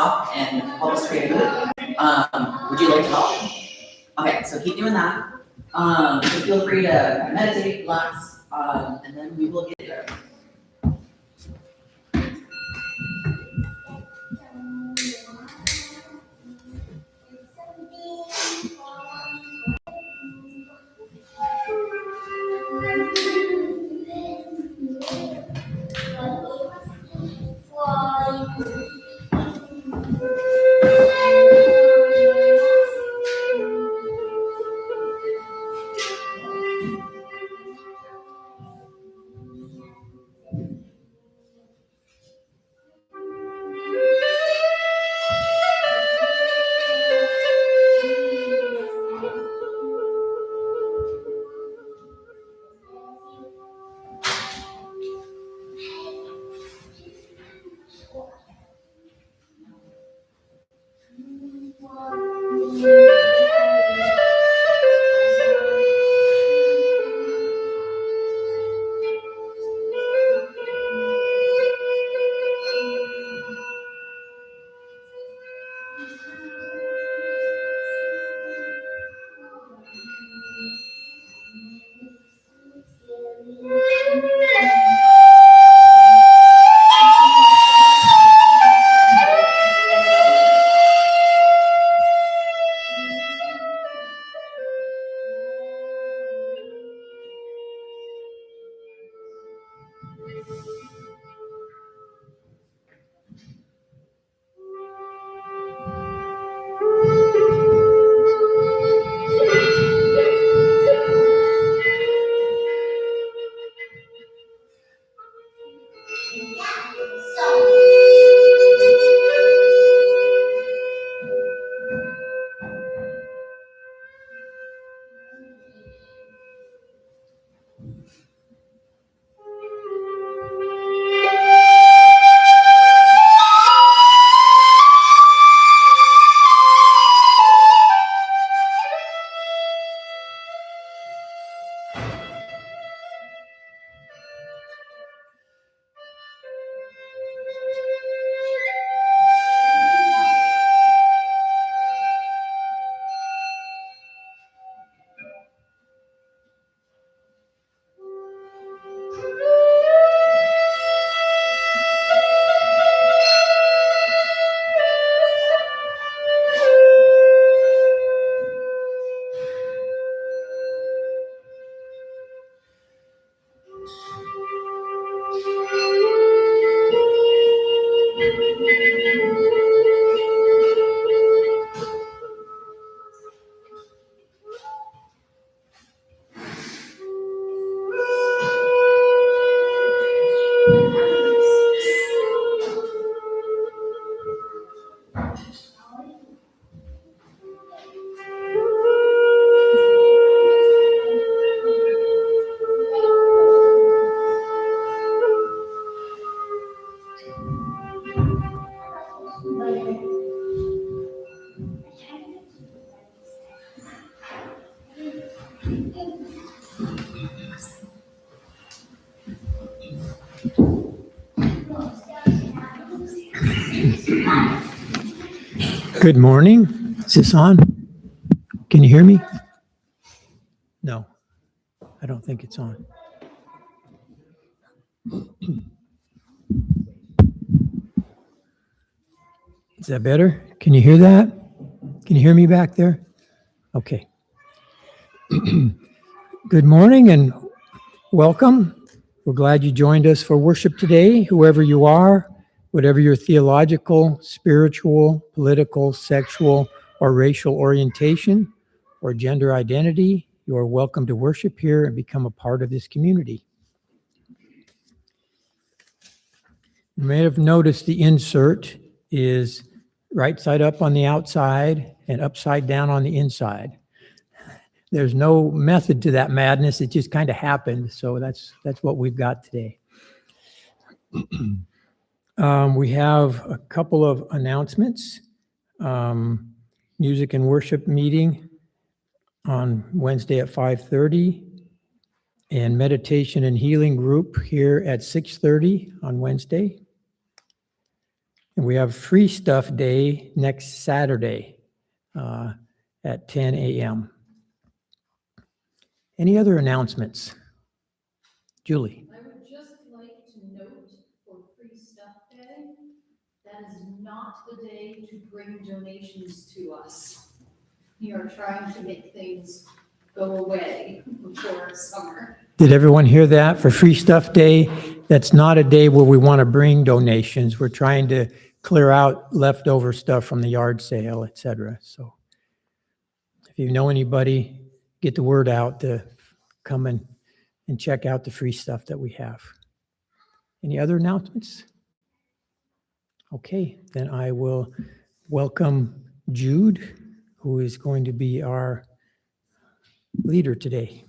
off and help us create a mood. Would you like to help? Okay, so keep doing that. So feel free to meditate, relax, and then we will get there. Good morning. Is this on? Can you hear me? No, I don't think it's on. Is that better? Can you hear that? Can you hear me back there? Okay. Good morning and welcome. We're glad you joined us for worship today, whoever you are, whatever your theological, spiritual, political, sexual, or racial orientation or gender identity, you are welcome to worship here and become a part of this community. You may have noticed the insert is right side up on the outside and upside down on the inside. There's no method to that madness. It just kind of happened. So that's what we've got today. We have a couple of announcements. Music and worship meeting on Wednesday at 5:30 and meditation and healing group here at 6:30 on Wednesday. And we have Free Stuff Day next Saturday at 10 a.m. Any other announcements? Julie? I would just like to note for Free Stuff Day, that is not the day to bring donations to us. We are trying to make things go away before summer. Did everyone hear that? For Free Stuff Day, that's not a day where we want to bring donations. We're trying to clear out leftover stuff from the yard sale, et cetera. So if you know anybody, get the word out to come and check out the free stuff that we have. Any other announcements? Okay, then I will welcome Jude, who is going to be our leader today.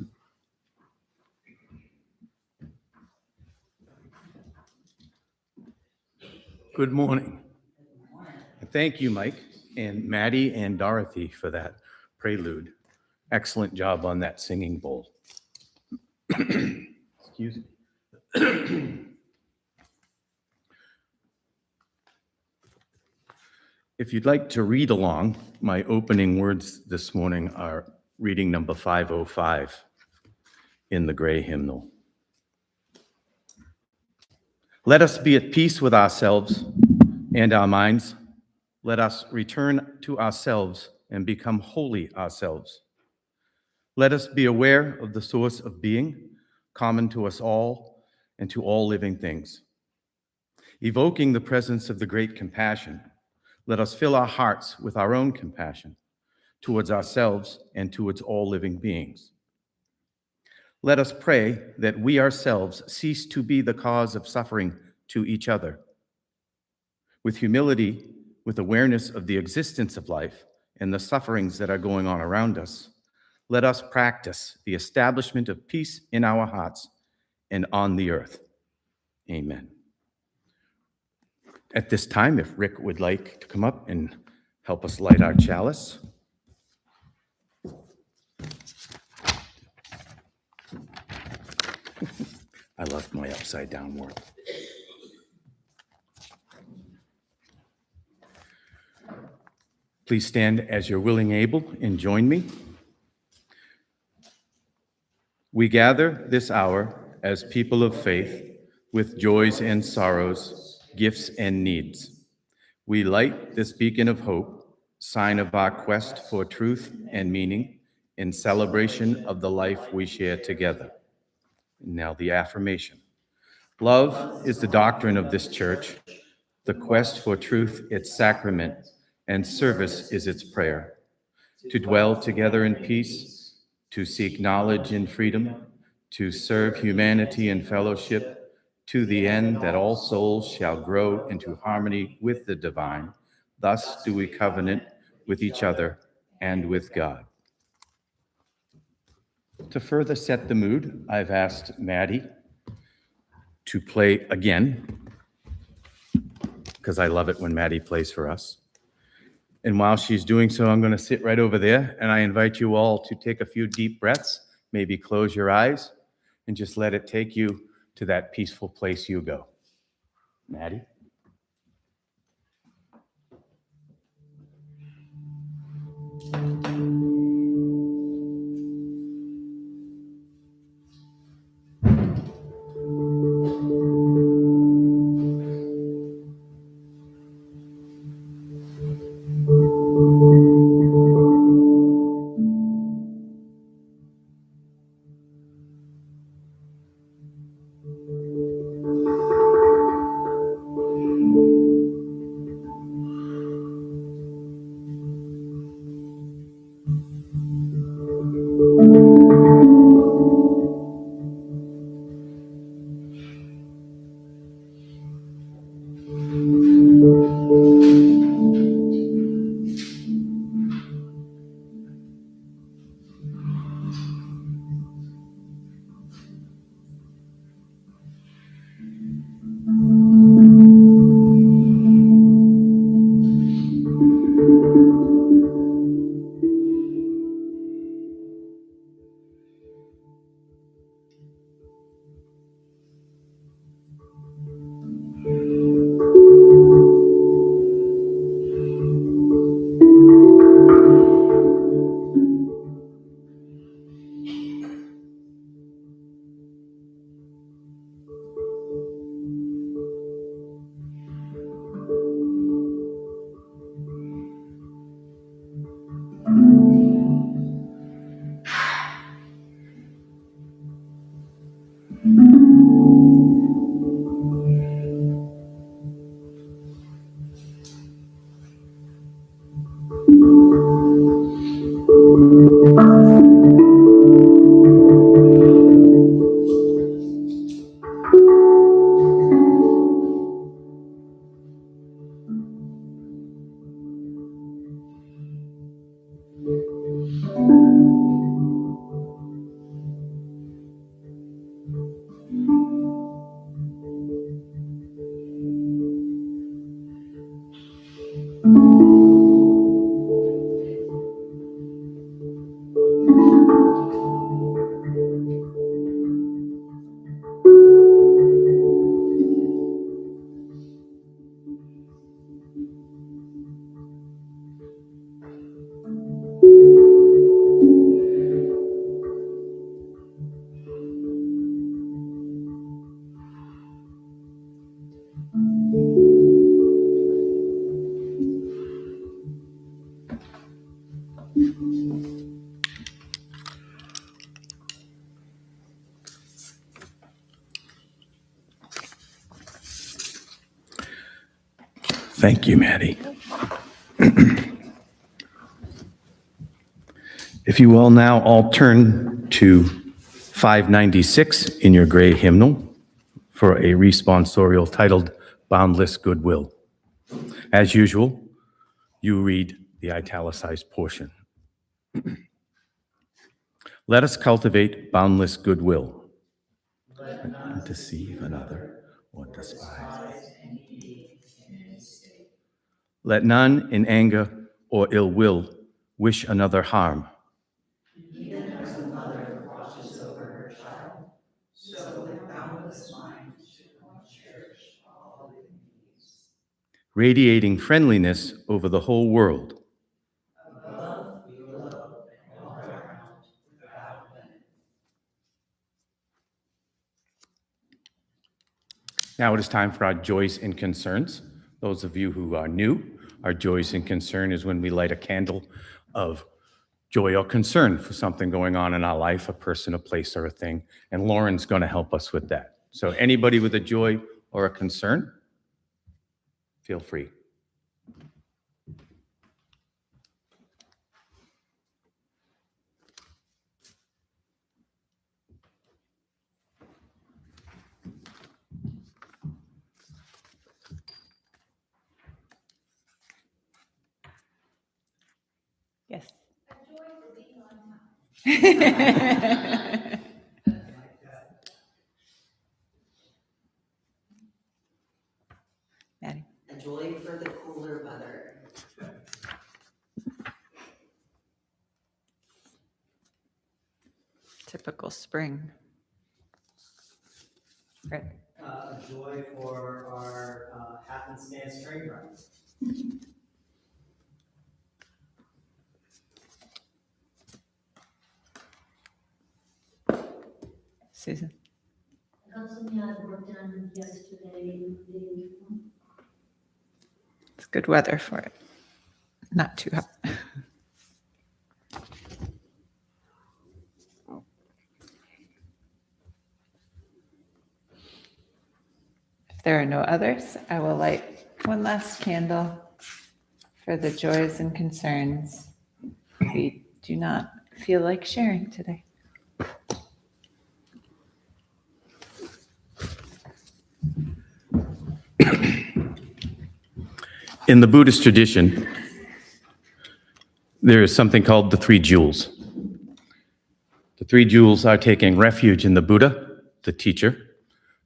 Good morning. Thank you, Mike, and Maddie and Dorothy for that prelude. Excellent job on that singing bowl. Excuse me. If you'd like to read along, my opening words this morning are reading number 505 in the Gray Hymnal. Let us be at peace with ourselves and our minds. Let us return to ourselves and become holy ourselves. Let us be aware of the source of being, common to us all and to all living things. Evoking the presence of the great compassion, let us fill our hearts with our own compassion towards ourselves and towards all living beings. Let us pray that we ourselves cease to be the cause of suffering to each other. With humility, with awareness of the existence of life and the sufferings that are going on around us, let us practice the establishment of peace in our hearts and on the earth. Amen. At this time, if Rick would like to come up and help us light our chalice. I love my upside down world. Please stand as you're willing able and join me. We gather this hour as people of faith with joys and sorrows, gifts and needs. We light this beacon of hope, sign of our quest for truth and meaning in celebration of the life we share together. Now the affirmation. Love is the doctrine of this church, the quest for truth its sacrament, and service is its prayer. To dwell together in peace, to seek knowledge in freedom, to serve humanity in fellowship, to the end that all souls shall grow into harmony with the divine. Thus do we covenant with each other and with God. To further set the mood, I've asked Maddie to play again, because I love it when Maddie plays for us. And while she's doing so, I'm going to sit right over there, and I invite you all to take a few deep breaths, maybe close your eyes, and just let it take you to that peaceful place you go. Maddie? Thank you, Maddie. If you will now all turn to 596 in your gray hymnal for a responsorial titled Boundless Goodwill. As usual, you read the italicized portion. Let us cultivate boundless goodwill. Let none deceive another or despise. Let none in anger or ill will wish another harm. Even as a mother watches over her child, so with boundless mind should one cherish all living beings. Radiating friendliness over the whole world. Above we love and all around without limit. Now it is time for our joys and concerns. Those of you who are new, our joys and concern is when we light a candle of joy or concern for something going on in our life, a person, a place, or a thing. And Lauren's going to help us with that. So anybody with a joy or a concern, feel free. Yes. Maddie. A joy for the cooler weather. Typical spring. Right. A joy for our happenstance train ride. Susan. Got some yard work done yesterday. It's good weather for it. Not too hot. If there are no others, I will light one last candle for the joys and concerns we do not feel like sharing today. In the Buddhist tradition, there is something called the three jewels. The three jewels are taking refuge in the Buddha, the teacher.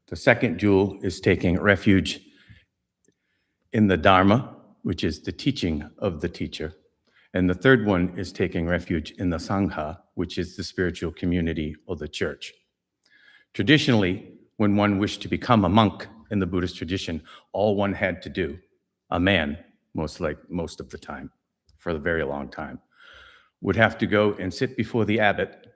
The second jewel is taking refuge in the Dharma, which is the teaching of the teacher. And the third one is taking refuge in the Sangha, which is the spiritual community or the church. Traditionally, when one wished to become a monk in the Buddhist tradition, all one had to do, a man, most of the time, for a very long time, would have to go and sit before the abbot,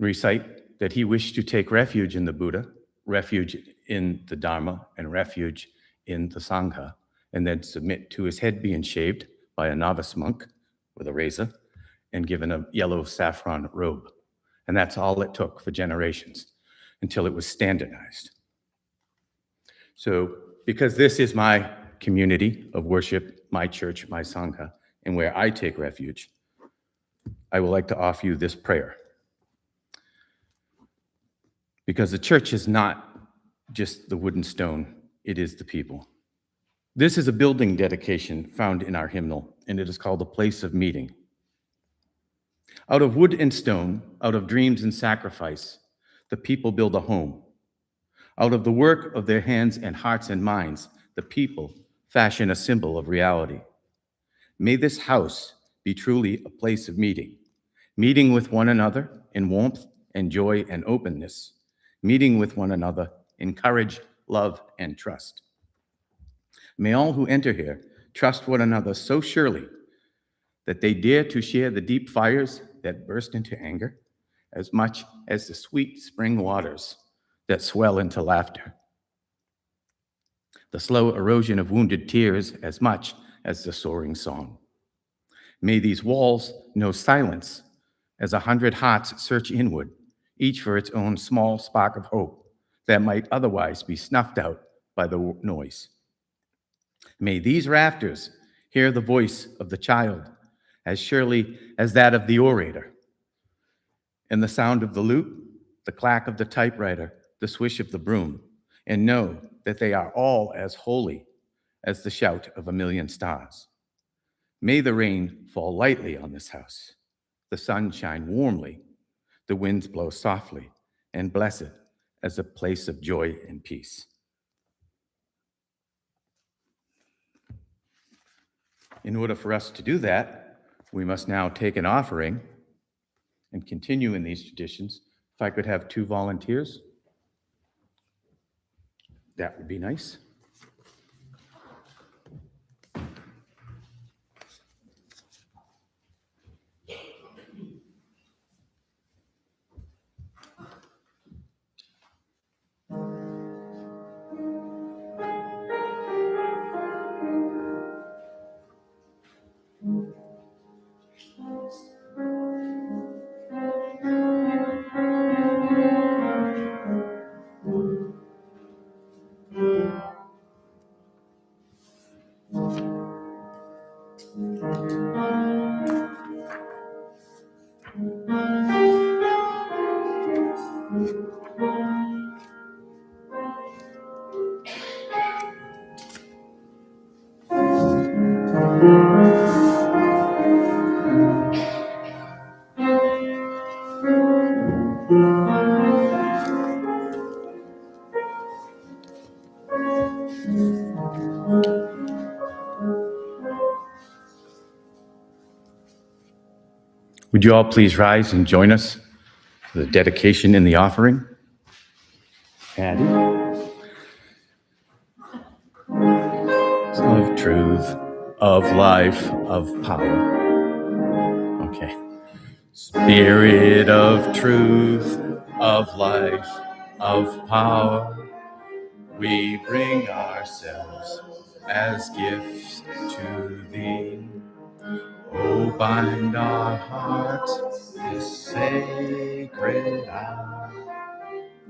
recite that he wished to take refuge in the Buddha, refuge in the Dharma, and refuge in the Sangha, and then submit to his head being shaved by a novice monk with a razor and given a yellow saffron robe. And that's all it took for generations until it was standardized. So because this is my community of worship, my church, my Sangha, and where I take refuge, I would like to offer you this prayer. Because the church is not just the wood and stone, it is the people. This is a building dedication found in our hymnal, and it is called a place of meeting. Out of wood and stone, out of dreams and sacrifice, the people build a home. Out of the work of their hands and hearts and minds, the people fashion a symbol of reality. May this house be truly a place of meeting, meeting with one another in warmth and joy and openness, meeting with one another in courage, love, and trust. May all who enter here trust one another so surely that they dare to share the deep fires that burst into anger as much as the sweet spring waters that swell into laughter. The slow erosion of wounded tears as much as the soaring song. May these walls know silence as 100 hearts search inward, each for its own small spark of hope that might otherwise be snuffed out by the noise. May these rafters hear the voice of the child as surely as that of the orator, and the sound of the lute, the clack of the typewriter, the swish of the broom, and know that they are all as holy as the shout of a million stars. May the rain fall lightly on this house, the sun shine warmly, the winds blow softly, and bless it as a place of joy and peace. In order for us to do that, we must now take an offering and continue in these traditions. If I could have 2 volunteers, that would be nice. Would you all please rise and join us for the dedication and the offering? Patty. Of truth, of life, of power. Okay. Spirit of truth, of life, of power, we bring ourselves as gifts to thee. Oh, bind our hearts this sacred hour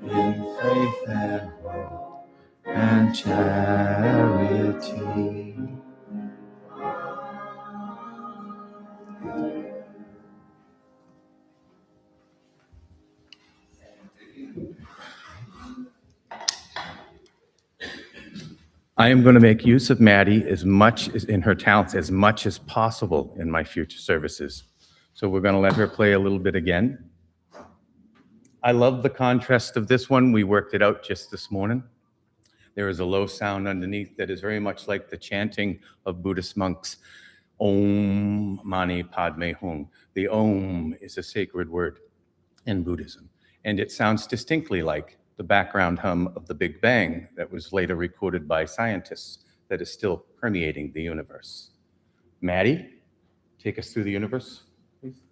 in faith and hope and charity. I am going to make use of Maddie as much as in her talents as much as possible in my future services. So we're going to let her play a little bit again. I love the contrast of this one. We worked it out just this morning. There is a low sound underneath that is very much like the chanting of Buddhist monks. Om Mani Padme Hum. The Om is a sacred word in Buddhism, and it sounds distinctly like the background hum of the Big Bang that was later recorded by scientists that is still permeating the universe. Maddie, take us through the universe, please.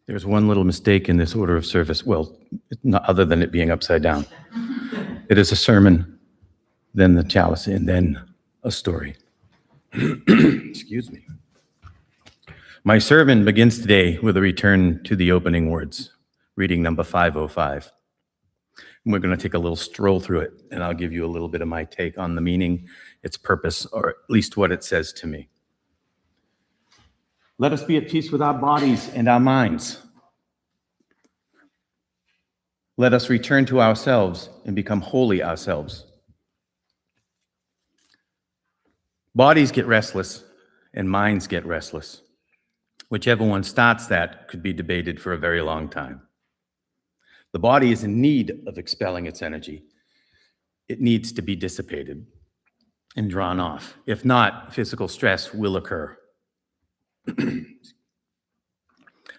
There's one little mistake in this order of service. Well, not other than it being upside down. It is a sermon, then the chalice, and then a story. Excuse me. My sermon begins today with a return to the opening words, reading number 505. And we're going to take a little stroll through it, and I'll give you a little bit of my take on the meaning, its purpose, or at least what it says to me. Let us be at peace with our bodies and our minds. Let us return to ourselves and become wholly ourselves. Bodies get restless and minds get restless. Whichever one starts that could be debated for a very long time. The body is in need of expelling its energy. It needs to be dissipated and drawn off. If not, physical stress will occur.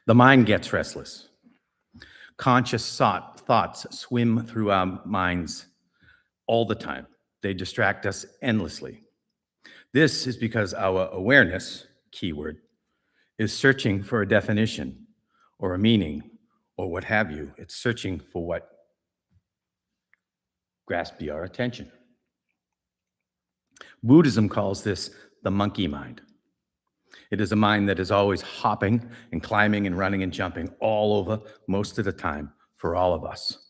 The mind gets restless. Conscious thoughts swim through our minds all the time. They distract us endlessly. This is because our awareness, keyword, is searching for a definition or a meaning or what have you. It's searching for what grasps our attention. Buddhism calls this the monkey mind. It is a mind that is always hopping and climbing and running and jumping all over most of the time for all of us.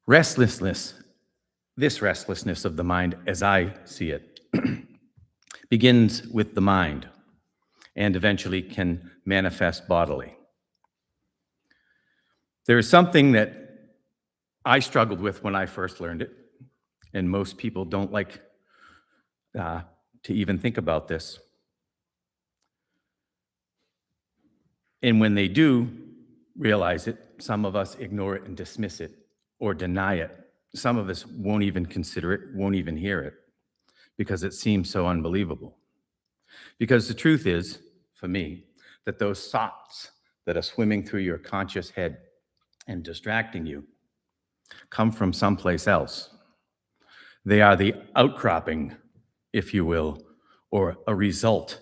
Restlessness, this restlessness of the mind, as I see it, begins with the mind and eventually can manifest bodily. There is something that I struggled with when I first learned it, and most people don't like to even think about this. And when they do realize it, some of us ignore it and dismiss it or deny it. Some of us won't even consider it, won't even hear it, because it seems so unbelievable. Because the truth is, for me, that those thoughts that are swimming through your conscious head and distracting you come from someplace else. They are the outcropping, if you will, or a result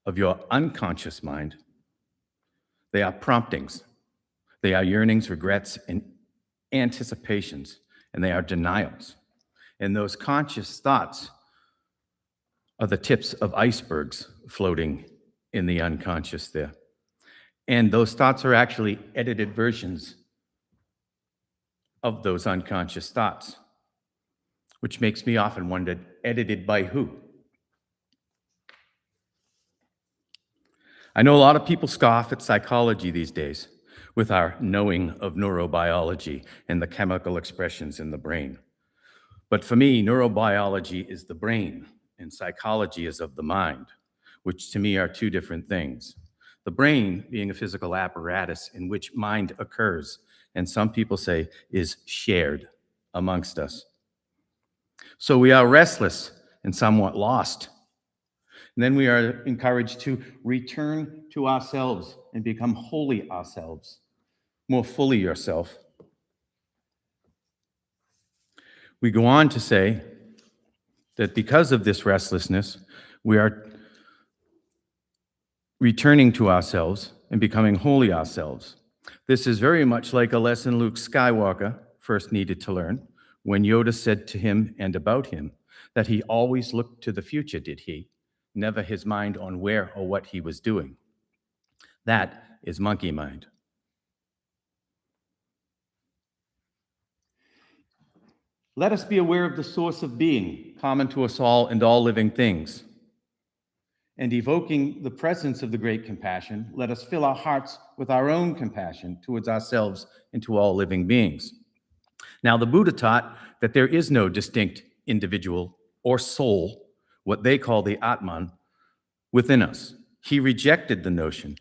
of your unconscious mind. They are promptings. They are yearnings, regrets, and anticipations, and they are denials. And those conscious thoughts are the tips of icebergs floating in the unconscious there. And those thoughts are actually edited versions of those unconscious thoughts, which makes me often wonder, edited by who? I know a lot of people scoff at psychology these days with our knowing of neurobiology and the chemical expressions in the brain. But for me, neurobiology is the brain and psychology is of the mind, which to me are two different things. The brain being a physical apparatus in which mind occurs, and some people say is shared amongst us. So we are restless and somewhat lost. And then we are encouraged to return to ourselves and become wholly ourselves, more fully yourself. We go on to say that because of this restlessness, we are returning to ourselves and becoming wholly ourselves. This is very much like a lesson Luke Skywalker first needed to learn when Yoda said to him and about him that he always looked to the future, did he? Never his mind on where or what he was doing. That is monkey mind. Let us be aware of the source of being, common to us all and all living things. And evoking the presence of the great compassion, let us fill our hearts with our own compassion towards ourselves and to all living beings. Now, the Buddha taught that there is no distinct individual or soul, what they call the Atman, within us. He rejected the notion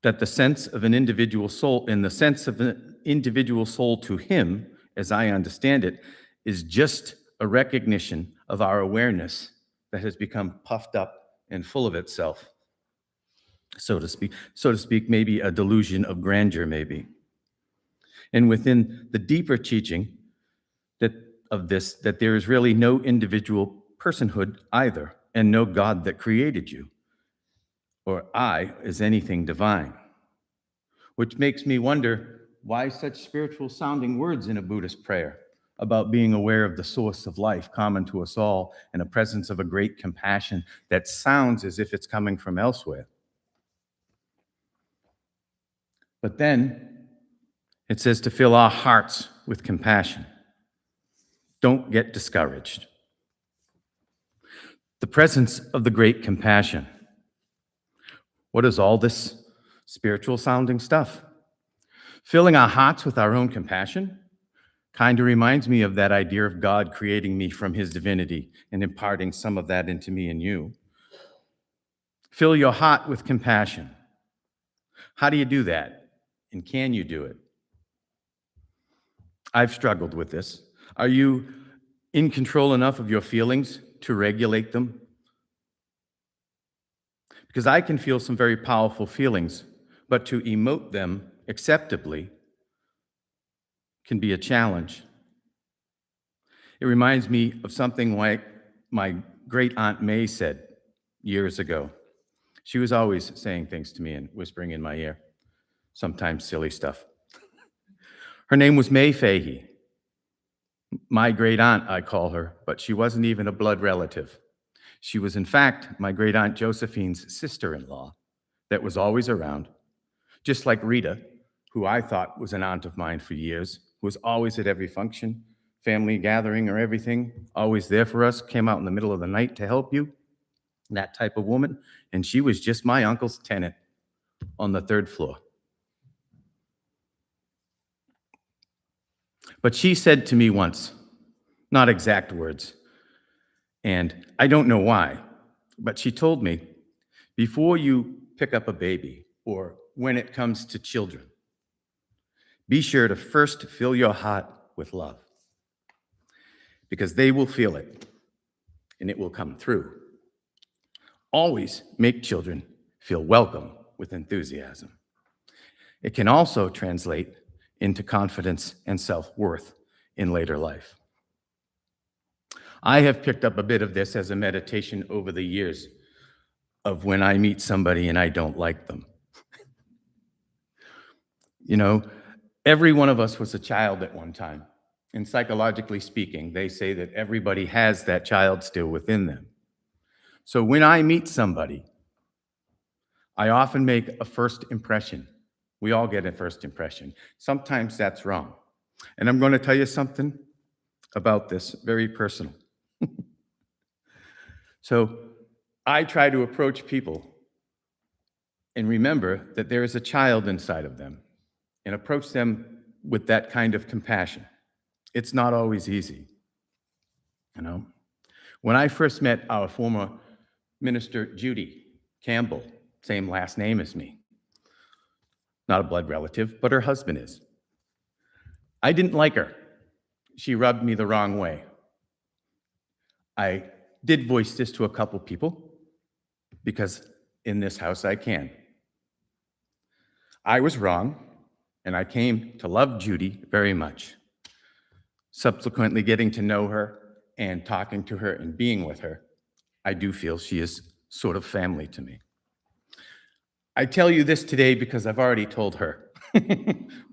that the sense of an individual soul, in the sense of an individual soul to him, as I understand it, is just a recognition of our awareness that has become puffed up and full of itself, so to speak, maybe a delusion of grandeur, maybe. And within the deeper teaching that there is really no individual personhood either, and no God that created you, or I is anything divine. Which makes me wonder why such spiritual sounding words in a Buddhist prayer about being aware of the source of life common to us all and a presence of a great compassion that sounds as if it's coming from elsewhere. But then it says to fill our hearts with compassion. Don't get discouraged. The presence of the great compassion. What is all this spiritual sounding stuff? Filling our hearts with our own compassion kind of reminds me of that idea of God creating me from his divinity and imparting some of that into me and you. Fill your heart with compassion. How do you do that? And can you do it? I've struggled with this. Are you in control enough of your feelings to regulate them? Because I can feel some very powerful feelings, but to emote them acceptably can be a challenge. It reminds me of something like my great Aunt May said years ago. She was always saying things to me and whispering in my ear, sometimes silly stuff. Her name was May Fahey. My great aunt, I call her, but she wasn't even a blood relative. She was, in fact, my great aunt Josephine's sister-in-law that was always around, just like Rita, who I thought was an aunt of mine for years, who was always at every function, family gathering or everything, always there for us, came out in the middle of the night to help you, that type of woman. And she was just my uncle's tenant on the 3rd floor. But she said to me once, not exact words, and I don't know why, but she told me, before you pick up a baby or when it comes to children, be sure to first fill your heart with love, because they will feel it and it will come through. Always make children feel welcome with enthusiasm. It can also translate into confidence and self-worth in later life. I have picked up a bit of this as a meditation over the years of when I meet somebody and I don't like them. You know, every one of us was a child at one time. And psychologically speaking, they say that everybody has that child still within them. So when I meet somebody, I often make a first impression. We all get a first impression. Sometimes that's wrong. And I'm going to tell you something about this, very personal. So I try to approach people and remember that there is a child inside of them and approach them with that kind of compassion. It's not always easy, you know. When I first met our former minister, Judy Campbell, same last name as me, not a blood relative, but her husband is. I didn't like her. She rubbed me the wrong way. I did voice this to a couple people because in this house I can. I was wrong, and I came to love Judy very much. Subsequently getting to know her and talking to her and being with her, I do feel she is sort of family to me. I tell you this today because I've already told her,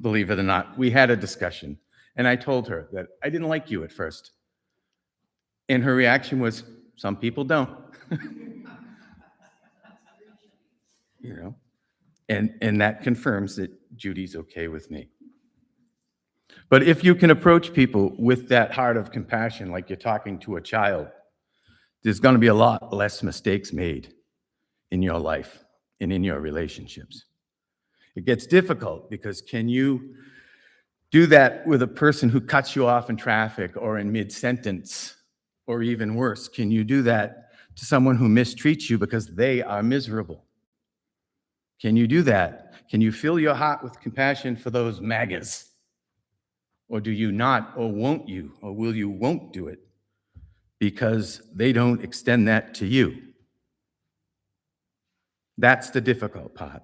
believe it or not. We had a discussion, and I told her that I didn't like you at first. And her reaction was, some people don't. You know, and that confirms that Judy's okay with me. But if you can approach people with that heart of compassion, like you're talking to a child, there's going to be a lot less mistakes made in your life and in your relationships. It gets difficult because can you do that with a person who cuts you off in traffic or in mid-sentence, or even worse? Can you do that to someone who mistreats you because they are miserable? Can you do that? Can you fill your heart with compassion for those MAGAs? Or do you not, or won't you, or will you won't do it because they don't extend that to you? That's the difficult part.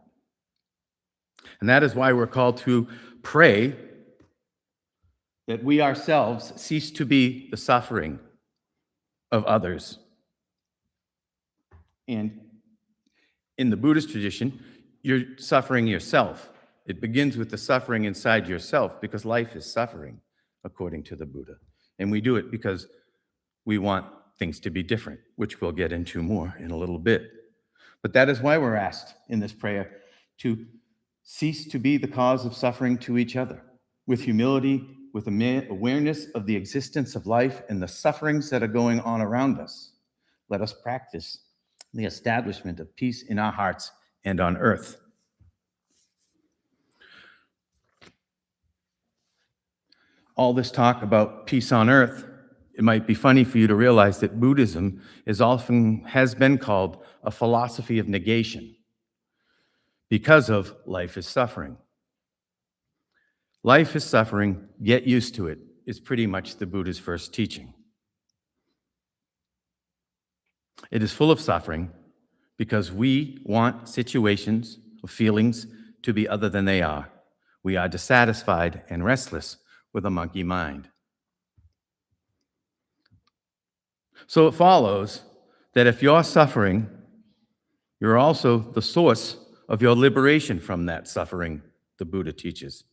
And that is why we're called to pray that we ourselves cease to be the suffering of others. And in the Buddhist tradition, you're suffering yourself. It begins with the suffering inside yourself because life is suffering, according to the Buddha. And we do it because we want things to be different, which we'll get into more in a little bit. But that is why we're asked in this prayer to cease to be the cause of suffering to each other, with humility, with awareness of the existence of life and the sufferings that are going on around us. Let us practice the establishment of peace in our hearts and on earth. All this talk about peace on earth, it might be funny for you to realize that Buddhism has been called a philosophy of negation because of life is suffering. Life is suffering, get used to it, is pretty much the Buddha's first teaching. It is full of suffering because we want situations or feelings to be other than they are. We are dissatisfied and restless with a monkey mind. So it follows that if you're suffering, you're also the source of your liberation from that suffering, the Buddha teaches.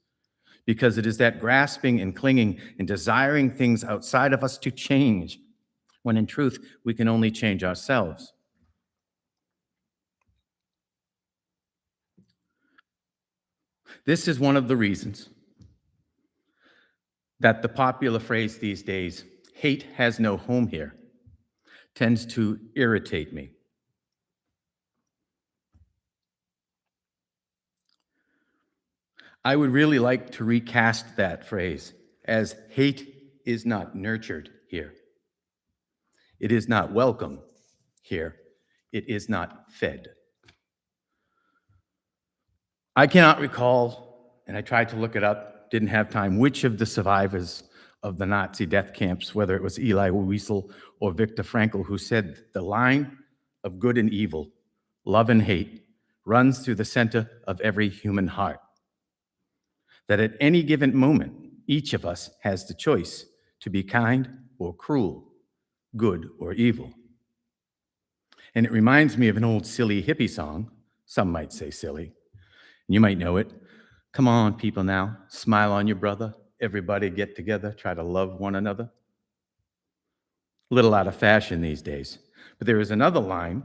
Because it is that grasping and clinging and desiring things outside of us to change, when in truth, we can only change ourselves. This is one of the reasons that the popular phrase these days, hate has no home here, tends to irritate me. I would really like to recast that phrase as hate is not nurtured here. It is not welcome here. It is not fed. I cannot recall, and I tried to look it up, didn't have time, which of the survivors of the Nazi death camps, whether it was Elie Wiesel or Viktor Frankl, who said the line of good and evil, love and hate, runs through the center of every human heart. That at any given moment, each of us has the choice to be kind or cruel, good or evil. And it reminds me of an old silly hippie song. Some might say silly. You might know it. Come on, people now, smile on your brother. Everybody get together, try to love one another. A little out of fashion these days. But there is another line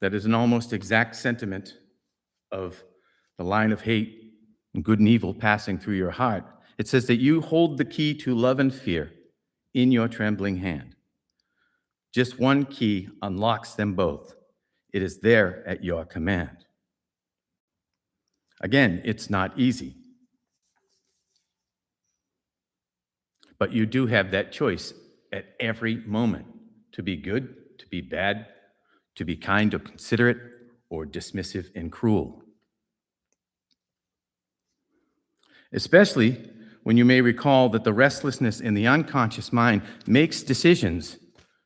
that is an almost exact sentiment of the line of hate and good and evil passing through your heart. It says that you hold the key to love and fear in your trembling hand. Just one key unlocks them both. It is there at your command. Again, it's not easy. But you do have that choice at every moment to be good, to be bad, to be kind or considerate, or dismissive and cruel. Especially when you may recall that the restlessness in the unconscious mind makes decisions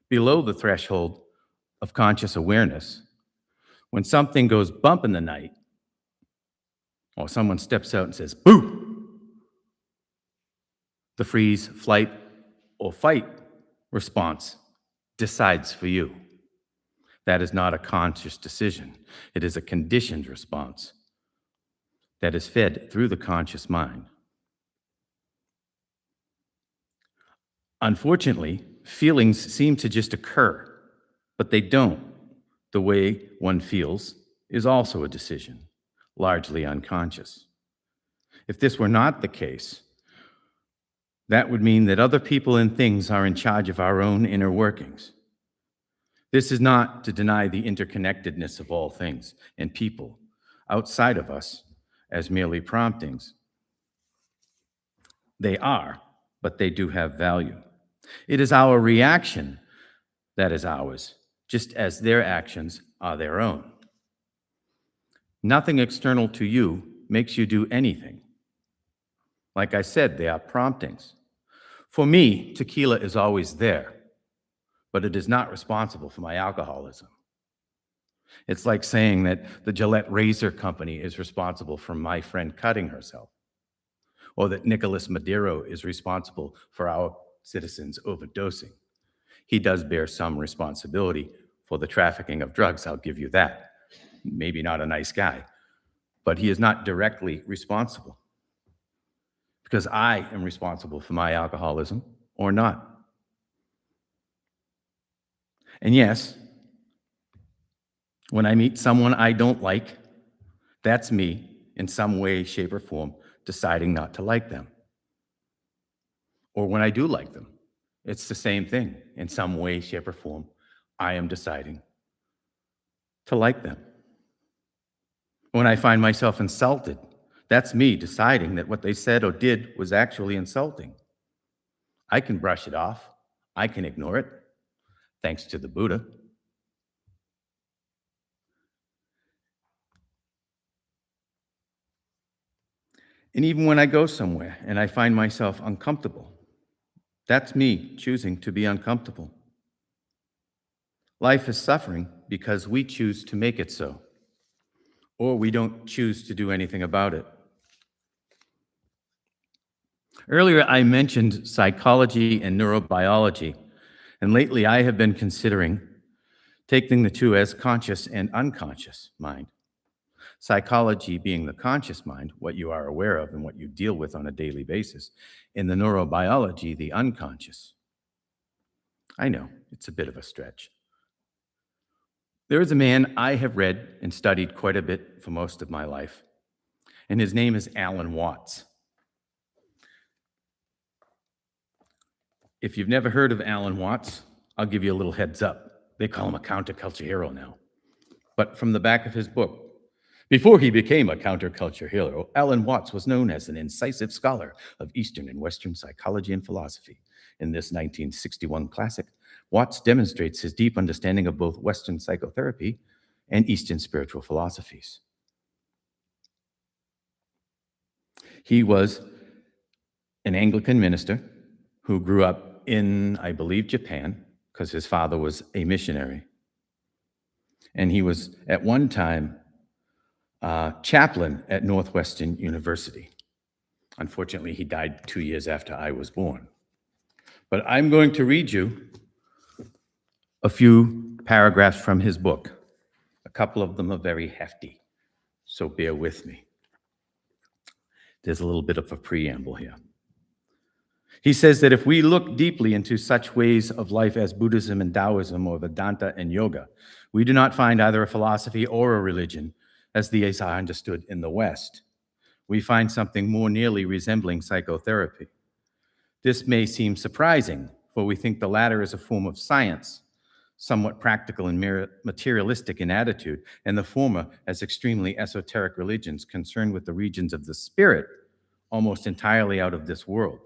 below the threshold of conscious awareness. When something goes bump in the night, or someone steps out and says, boo, the freeze, flight, or fight response decides for you. That is not a conscious decision. It is a conditioned response that is fed through the conscious mind. Unfortunately, feelings seem to just occur, but they don't. The way one feels is also a decision, largely unconscious. If this were not the case, that would mean that other people and things are in charge of our own inner workings. This is not to deny the interconnectedness of all things and people outside of us as merely promptings. They are, but they do have value. It is our reaction that is ours, just as their actions are their own. Nothing external to you makes you do anything. Like I said, they are promptings. For me, tequila is always there, but it is not responsible for my alcoholism. It's like saying that the Gillette razor company is responsible for my friend cutting herself, or that Nicolas Maduro is responsible for our citizens overdosing. He does bear some responsibility for the trafficking of drugs, I'll give you that. Maybe not a nice guy, but he is not directly responsible, because I am responsible for my alcoholism or not. And yes, when I meet someone I don't like, that's me in some way, shape, or form deciding not to like them. Or when I do like them, it's the same thing. In some way, shape, or form, I am deciding to like them. When I find myself insulted, that's me deciding that what they said or did was actually insulting. I can brush it off. I can ignore it, thanks to the Buddha. And even when I go somewhere and I find myself uncomfortable, that's me choosing to be uncomfortable. Life is suffering because we choose to make it so, or we don't choose to do anything about it. Earlier, I mentioned psychology and neurobiology, and lately I have been considering taking the two as conscious and unconscious mind. Psychology being the conscious mind, what you are aware of and what you deal with on a daily basis, and the neurobiology, the unconscious. I know, it's a bit of a stretch. There is a man I have read and studied quite a bit for most of my life, and his name is Alan Watts. If you've never heard of Alan Watts, I'll give you a little heads up. They call him a counterculture hero now. But from the back of his book, before he became a counterculture hero, Alan Watts was known as an incisive scholar of Eastern and Western psychology and philosophy. In this 1961 classic, Watts demonstrates his deep understanding of both Western psychotherapy and Eastern spiritual philosophies. He was an Anglican minister who grew up in, I believe, Japan, because his father was a missionary. And he was at one time chaplain at Northwestern University. Unfortunately, he died 2 years after I was born. But I'm going to read you a few paragraphs from his book. A couple of them are very hefty, so bear with me. There's a little bit of a preamble here. He says that if we look deeply into such ways of life as Buddhism and Taoism or Vedanta and yoga, we do not find either a philosophy or a religion as these are understood in the West. We find something more nearly resembling psychotherapy. This may seem surprising, for we think the latter is a form of science, somewhat practical and materialistic in attitude, and the former as extremely esoteric religions concerned with the regions of the spirit, almost entirely out of this world.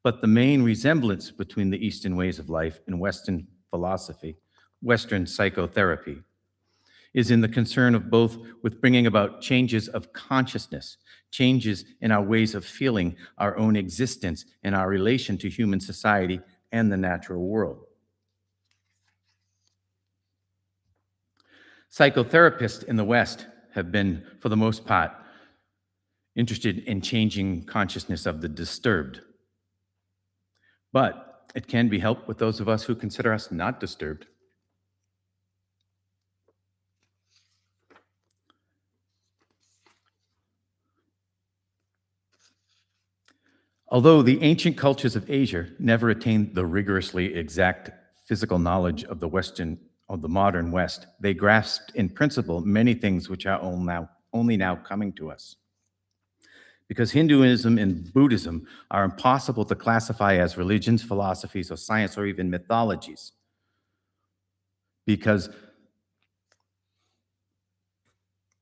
But the main resemblance between the Eastern ways of life and Western philosophy, Western psychotherapy, is in the concern of both with bringing about changes of consciousness, changes in our ways of feeling our own existence and our relation to human society and the natural world. Psychotherapists in the West have been, for the most part, interested in changing consciousness of the disturbed. But it can be helped with those of us who consider us not disturbed. Although the ancient cultures of Asia never attained the rigorously exact physical knowledge of the modern West, they grasped in principle many things which are only now coming to us. Because Hinduism and Buddhism are impossible to classify as religions, philosophies, or science, or even mythologies. Because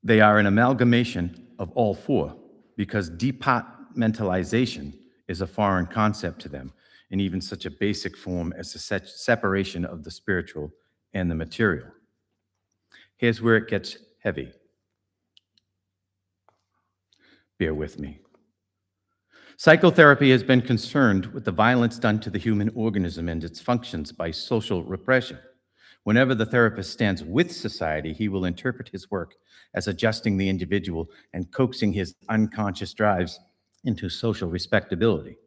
they are an amalgamation of all four, because departmentalization is a foreign concept to them, in even such a basic form as the separation of the spiritual and the material. Here's where it gets heavy. Bear with me. Psychotherapy has been concerned with the violence done to the human organism and its functions by social repression. Whenever the therapist stands with society, he will interpret his work as adjusting the individual and coaxing his unconscious drives into social respectability.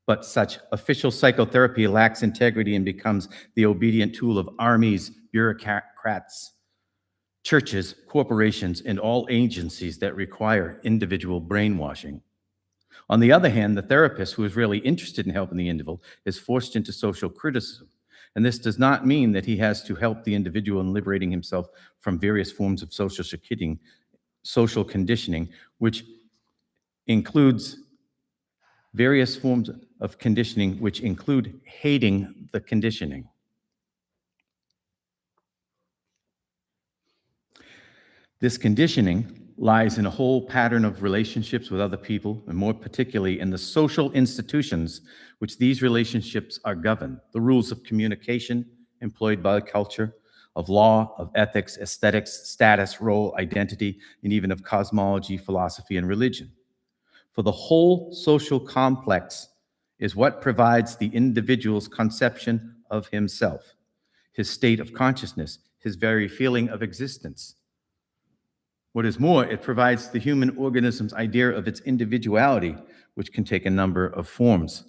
But such official psychotherapy lacks integrity and becomes the obedient tool of armies, bureaucrats, churches, corporations, and all agencies that require individual brainwashing. On the other hand, the therapist who is really interested in helping the individual is forced into social criticism. And this does not mean that he has to help the individual in liberating himself from various forms of social conditioning, which includes various forms of conditioning, which include hating the conditioning. This conditioning lies in a whole pattern of relationships with other people, and more particularly in the social institutions which these relationships are governed, the rules of communication employed by culture, of law, of ethics, aesthetics, status, role, identity, and even of cosmology, philosophy, and religion. For the whole social complex is what provides the individual's conception of himself, his state of consciousness, his very feeling of existence. What is more, it provides the human organism's idea of its individuality, which can take a number of forms,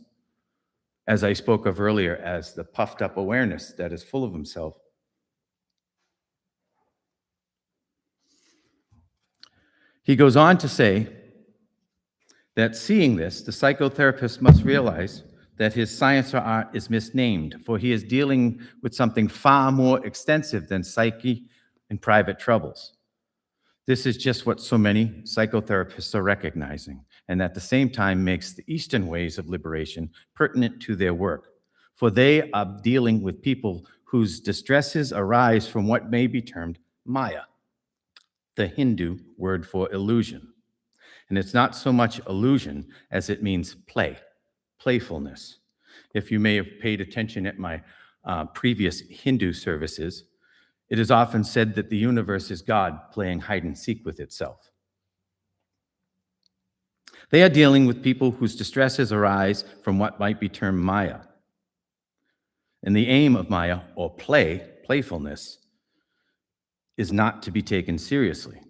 as I spoke of earlier, as the puffed up awareness that is full of himself. He goes on to say that seeing this, the psychotherapist must realize that his science or art is misnamed, for he is dealing with something far more extensive than psyche and private troubles. This is just what so many psychotherapists are recognizing, and at the same time makes the Eastern ways of liberation pertinent to their work, for they are dealing with people whose distresses arise from what may be termed Maya, the Hindu word for illusion. And it's not so much illusion as it means play, playfulness. If you may have paid attention at my previous Hindu services, it is often said that the universe is God playing hide and seek with itself. They are dealing with people whose distresses arise from what might be termed Maya. And the aim of Maya, or playfulness, is not to be taken seriously.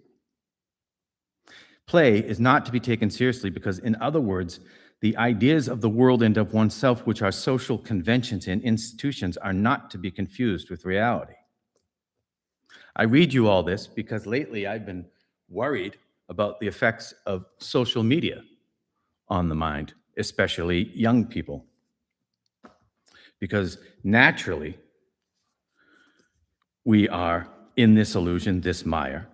Play is not to be taken seriously because, in other words, the ideas of the world and of oneself, which are social conventions and institutions, are not to be confused with reality. I read you all this because lately I've been worried about the effects of social media on the mind, especially young people. Because naturally, we are in this illusion, this Maya.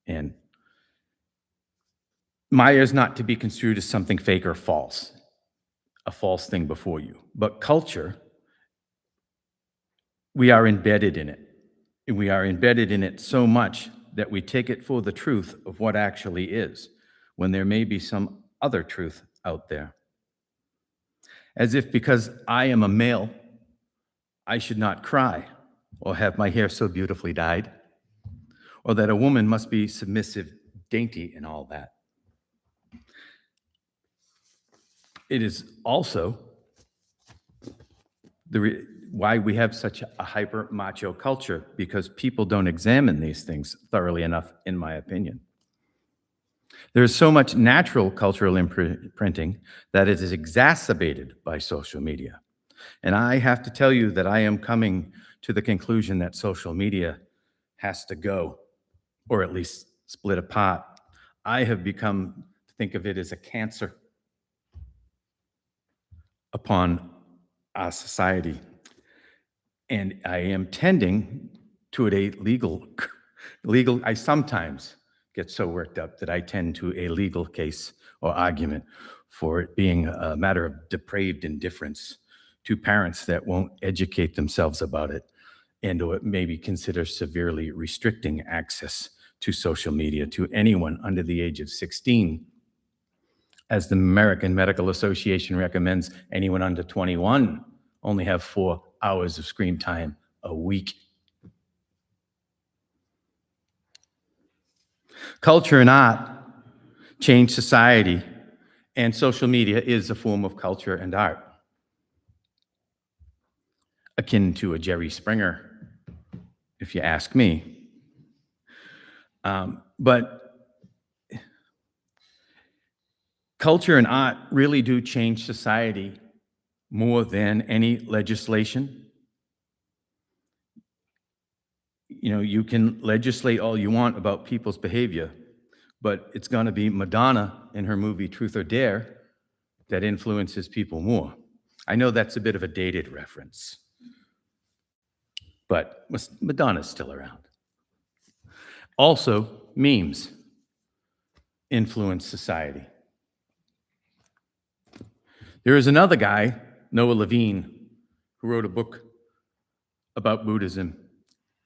And Maya is not to be construed as something fake or false, a false thing before you. But culture, we are embedded in it. And we are embedded in it so much that we take it for the truth of what actually is, when there may be some other truth out there. As if because I am a male, I should not cry or have my hair so beautifully dyed, or that a woman must be submissive, dainty, and all that. It is also why we have such a hyper macho culture, because people don't examine these things thoroughly enough, in my opinion. There is so much natural cultural imprinting that it is exacerbated by social media. And I have to tell you that I am coming to the conclusion that social media has to go, or at least split apart. I have become to think of it as a cancer upon our society. And I am tending to a legal, I sometimes get so worked up that I tend to a legal case or argument for it being a matter of depraved indifference to parents that won't educate themselves about it, and or maybe consider severely restricting access to social media to anyone under the age of 16. As the American Medical Association recommends, anyone under 21 only have 4 hours of screen time a week. Culture and art change society, and social media is a form of culture and art, akin to a Jerry Springer, if you ask me. But Culture and art really do change society more than any legislation. You know, you can legislate all you want about people's behavior, but it's going to be Madonna in her movie Truth or Dare that influences people more. I know that's a bit of a dated reference, but Madonna's still around. Also, memes influence society. There is another guy, Noah Levine, who wrote a book about Buddhism,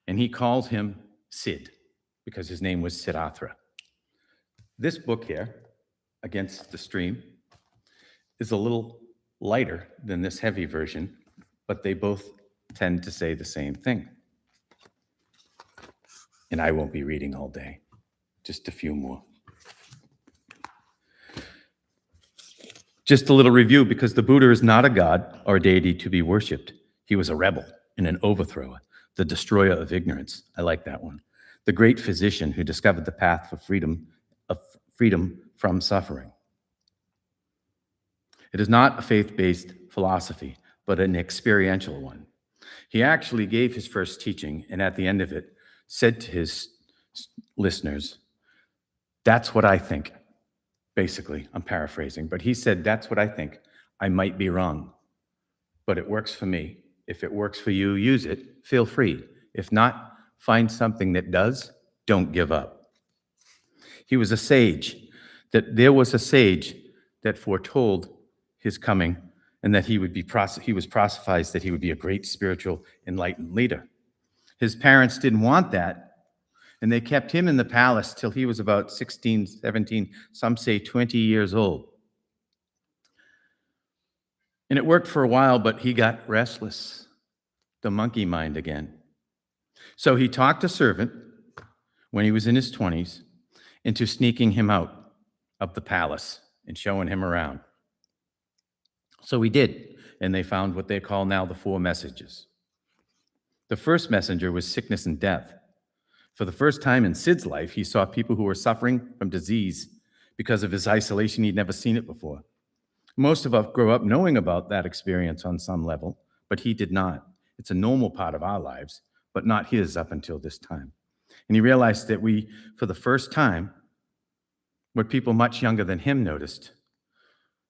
and he calls him Sid because his name was Siddhartha. This book here, Against the Stream, is a little lighter than this heavy version, but they both tend to say the same thing. And I won't be reading all day, just a few more. Just a little review, because the Buddha is not a god or a deity to be worshipped. He was a rebel and an overthrower, the destroyer of ignorance. I like that one. The great physician who discovered the path for freedom from suffering. It is not a faith-based philosophy, but an experiential one. He actually gave his first teaching, and at the end of it, said to his listeners, "That's what I think." Basically, I'm paraphrasing, but he said, "That's what I think. I might be wrong, but it works for me. If it works for you, use it. Feel free. If not, find something that does. Don't give up." He was a sage. There was a sage that foretold his coming, and that he was prophesied that he would be a great spiritual enlightened leader. His parents didn't want that, and they kept him in the palace till he was about 16, 17, some say 20 years old. And it worked for a while, but he got restless, the monkey mind again. So he talked a servant, when he was in his 20s, into sneaking him out of the palace and showing him around. So he did, and they found what they call now the 4 messages. The first messenger was sickness and death. For the first time in Sid's life, he saw people who were suffering from disease because of his isolation. He'd never seen it before. Most of us grow up knowing about that experience on some level, but he did not. It's a normal part of our lives, but not his up until this time. And he realized that we, for the first time, what people much younger than him noticed,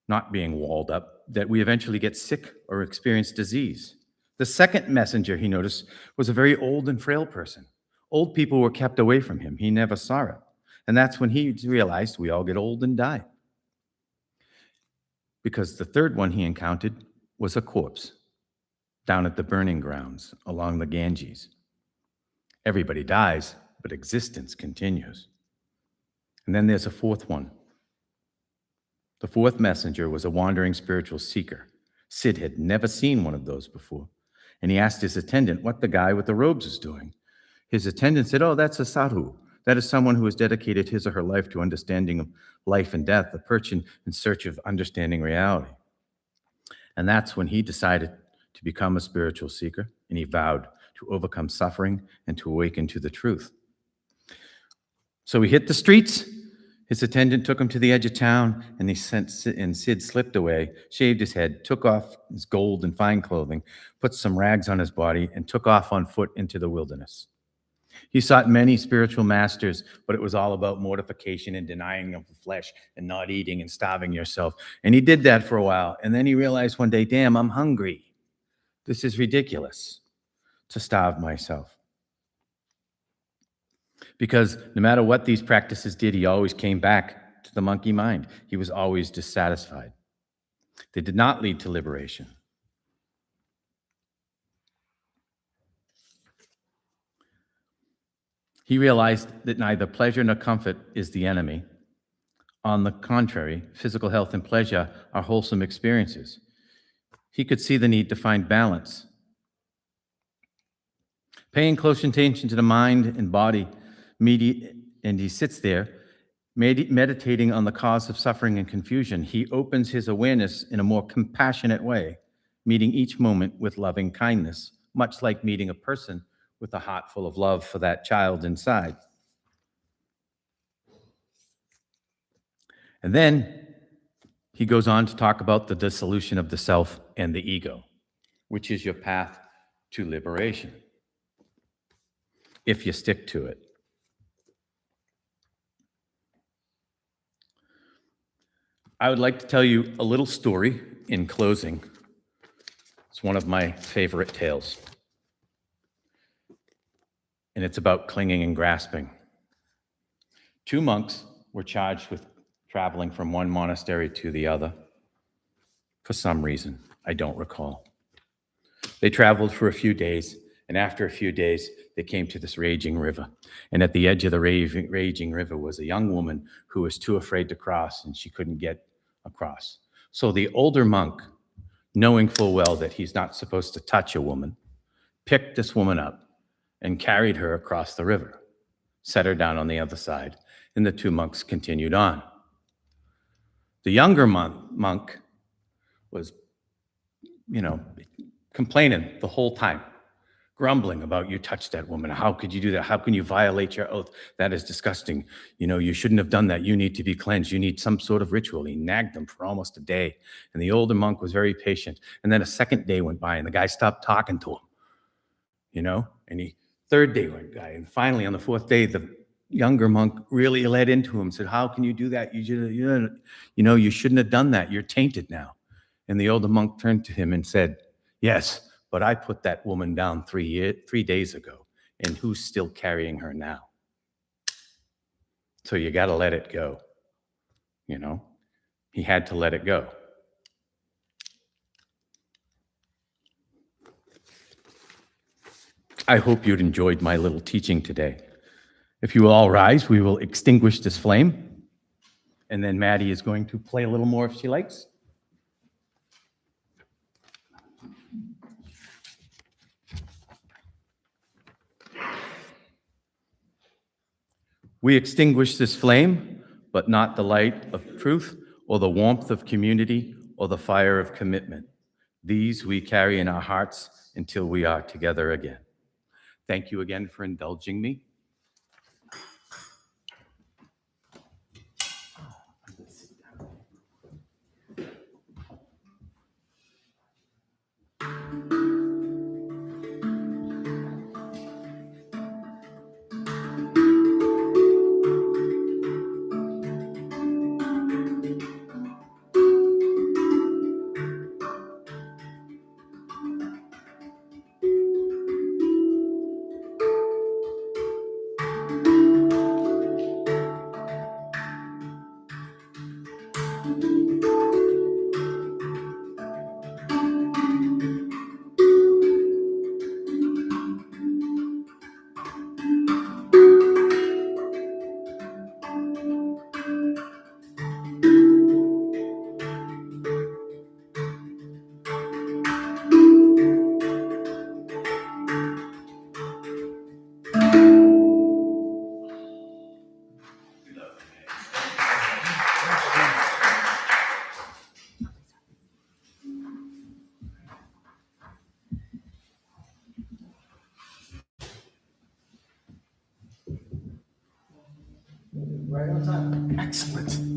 not being walled up, that we eventually get sick or experience disease. The second messenger, he noticed, was a very old and frail person. Old people were kept away from him. He never saw it. And that's when he realized we all get old and die. Because the third one he encountered was a corpse down at the burning grounds along the Ganges. Everybody dies, but existence continues. And then there's a fourth one. The fourth messenger was a wandering spiritual seeker. Sid had never seen one of those before. And he asked his attendant what the guy with the robes was doing. His attendant said, "Oh, that's a sadhu. That is someone who has dedicated his or her life to understanding of life and death, a person in search of understanding reality." And that's when he decided to become a spiritual seeker, and he vowed to overcome suffering and to awaken to the truth. So he hit the streets. His attendant took him to the edge of town, and Sid slipped away, shaved his head, took off his gold and fine clothing, put some rags on his body, and took off on foot into the wilderness. He sought many spiritual masters, but it was all about mortification and denying of the flesh and not eating and starving yourself. And he did that for a while. And then he realized one day, damn, I'm hungry. This is ridiculous to starve myself. Because no matter what these practices did, he always came back to the monkey mind. He was always dissatisfied. They did not lead to liberation. He realized that neither pleasure nor comfort is the enemy. On the contrary, physical health and pleasure are wholesome experiences. He could see the need to find balance. Paying close attention to the mind and body, and he sits there, meditating on the cause of suffering and confusion. He opens his awareness in a more compassionate way, meeting each moment with loving kindness, much like meeting a person with a heart full of love for that child inside. And then He goes on to talk about the dissolution of the self and the ego, which is your path to liberation, if you stick to it. I would like to tell you a little story in closing. It's one of my favorite tales. And it's about clinging and grasping. 2 monks were charged with traveling from one monastery to the other for some reason. I don't recall. They traveled for a few days, and after a few days, they came to this raging river. And at the edge of the raging river was a young woman who was too afraid to cross, and she couldn't get across. So the older monk, knowing full well that he's not supposed to touch a woman, picked this woman up and carried her across the river, set her down on the other side, and the 2 monks continued on. The younger monk was, complaining the whole time, grumbling about, you touched that woman. How could you do that? How can you violate your oath? That is disgusting. You shouldn't have done that. You need to be cleansed. You need some sort of ritual. He nagged them for almost a day. And the older monk was very patient. And then a second day went by and the guy stopped talking to him, and the third day went by. And finally on the 4th day, the younger monk really led into him and said, how can you do that? You shouldn't have done that. You're tainted now. And the older monk turned to him and said, yes, but I put that woman down 3 days ago, and who's still carrying her now? So you got to let it go. He had to let it go. I hope you'd enjoyed my little teaching today. If you will all rise, we will extinguish this flame, and then Maddie is going to play a little more if she likes. We extinguish this flame, but not the light of truth or the warmth of community or the fire of commitment. These we carry in our hearts until we are together again. Thank you again for indulging me. Right on time. Excellent.